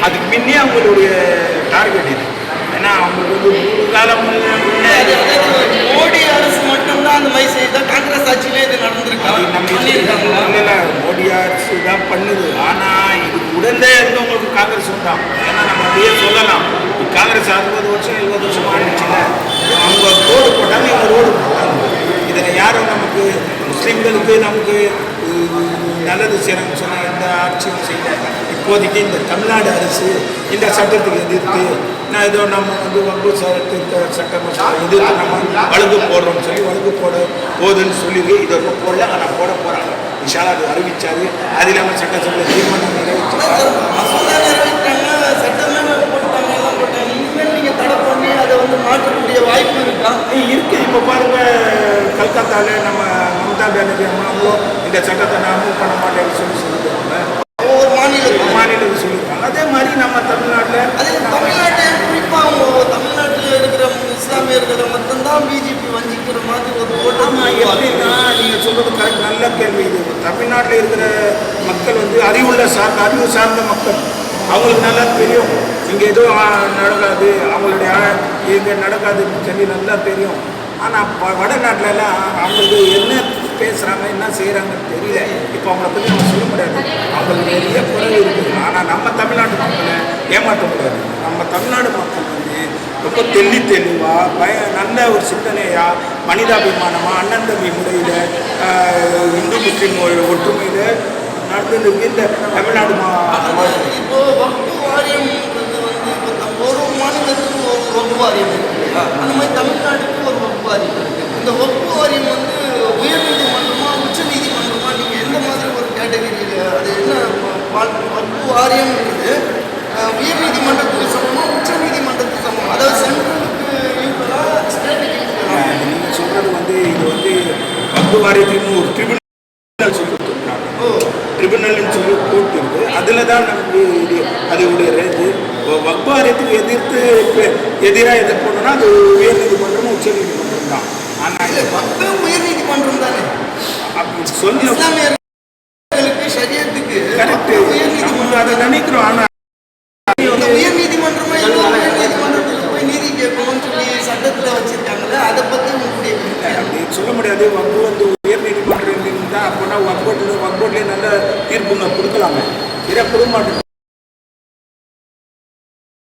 அதுக்கு முன்னே அவங்களுடைய டார்கெட் இது. ஏன்னா அவங்களுக்கு வந்து 100 காலம் மோடி அரசு மட்டும்தான் அந்த மாதிரி செய்தா, காங்கிரஸ் ஆட்சியிலே இது நடந்திருக்காங்க. மோடி அரசு தான் பண்ணுது. ஆனால் இதுக்கு உடனே இருந்தவங்களுக்கு காங்கிரஸ் தான். ஏன்னா நம்ம அப்படியே சொல்லலாம், காங்கிரஸ் 60 வருஷம் 70 வருஷம் ஆயிடுச்சுல, அவங்க ரோடு போட்டாங்க, இவங்க ரோடு போட்டாங்க. இதில் யாரும் நமக்கு முஸ்லீம்களுக்கு நமக்கு நல்லது செய்யணும்னு சொன்னால் எந்த ஆட்சியும் செய்யல. இப்போதைக்கு இந்த தமிழ்நாடு அரசு இந்த சட்டத்துக்கு எதிர்த்து நான் ஏதோ நம்ம வந்து வம்பு சட்டம் எதிர்த்து நம்ம வழக்கு போடுறோம்னு சொல்லி வழக்கு போதுன்னு சொல்லி இதை போடல. ஆனால் போட போகிறாங்க. விஷால் அது அறிவிச்சாரு. அது இல்லாமல் சட்டசபையில் தீர்மானம் நிறைவேற்றாங்க. மாற்றக்கூடிய வாய்ப்பு இருக்கா? இருக்கு. இப்போ பாருங்க, கல்கத்தாவில் நம்ம மம்தா பானர்ஜி அம்மாவும் இந்த சட்டத்தை நான் அமல் பண்ண மாட்டேன்னு சொல்லியிருக்காங்க. ஒவ்வொரு மாநிலத்தில் சொல்லியிருக்காங்க. அதே மாதிரி நம்ம தமிழ்நாட்டில் குறிப்பாக தமிழ்நாட்டில் இருக்கிற இஸ்லாமியர்களை மட்டும்தான் பிஜேபி வஞ்சிக்கிற மாதிரி ஒரு ஓட்டம். எப்படின்னா நீங்கள் சொல்றது கரெக்ட், நல்ல கேள்வி இது. தமிழ்நாட்டில் இருக்கிற மக்கள் வந்து அறிவு சார்ந்த மக்கள். அவங்களுக்கு நல்லா தெரியும் இங்கே எதுவும் நடக்காது, அவங்களுடைய இங்கே நடக்காதுன்னு சொல்லி நல்லா தெரியும். ஆனால் வடநாட்டிலலாம் அவங்களுக்கு என்ன பேசுகிறாங்க என்ன செய்கிறாங்கன்னு தெரியல. இப்போ அவங்கள பற்றி நம்ம சொல்ல முடியாது. அவங்களுக்கு நிறைய குறைவு இருக்குது. ஆனால் நம்ம தமிழ்நாட்டு மக்களை ஏமாற்ற முடியாது. நம்ம தமிழ்நாடு மக்கள் வந்து ரொம்ப தெளிவாக நல்ல ஒரு சிந்தனையாக மனிதாபிமானமாக அண்ணன் தம்பி முறையில் இந்து முஸ்லீம் ஒற்றுமையில் நடந்து இந்த தமிழ்நாடு இப்போ வக்ஃபு வாரியம்ன்றது வந்து ஒரு மாநிலத்துக்கு ஒரு வக்ஃபு வாரியம் இருக்கு. அந்த மாதிரி தமிழ்நாட்டுக்கு ஒரு வக்ஃபு வாரியம் இருக்கு. இந்த வக்ஃபு வாரியம் வந்து உயர்நீதிமன்றமா உச்ச நீதிமன்றமா நீங்கள் எந்த மாதிரி ஒரு கேட்டகரியில் அது என்ன வக்ஃபு வாரியம்ன்றது உயர்நீதிமன்றத்துக்கு சமமாக உச்ச நீதிமன்றத்துக்கு சமம், அதாவது சென்ட்ரலுக்கு ஈக்குவலாக ஸ்டேட்டுக்கு ஈக்குவலாக? நீங்கள் சொல்கிறது வந்து இது வந்து வக்ஃபு வாரியத்துக்கு ஒரு ட்ரிபியூனல் சொல்லி ட்ரிபியூனல்னு சொல்லி கோர்ட் இருக்குது. அதில் தான் நமக்கு இது அதோடைய ரேஞ்சு. வக்ஃபு வாரியத்துக்கு எதிராக எதிர்ப்போனா அது உயர்நீதிமன்றமும் உச்ச நீதிமன்றம் தான். ஆனால் உயர்நீதிமன்றம் தானே அப்படி சொல்லி இஸ்லாமியர்களுக்கு ஷரியத்துக்கு கரெக்டு உயர்நீதிமன்றம் அதை நினைக்கிறோம். ஆனால் உயர்நீதிமன்றமே உயர்நீதிமன்றத்துக்கு போய் நீதி கேட்கணும்னு சொல்லி சட்டத்தில் வச்சிருக்காங்கல்ல, அதை பற்றி உங்களுடைய அப்படி சொல்ல முடியாது. வக்ஃபு வந்து உயர்நீதிமன்றம் இருந்தால் அப்படின்னா வக்ஃபோர்ட்லேயே நல்ல தீர்ப்புங்க கொடுக்கலாமே. இதை கொடுக்க மாட்டேன்.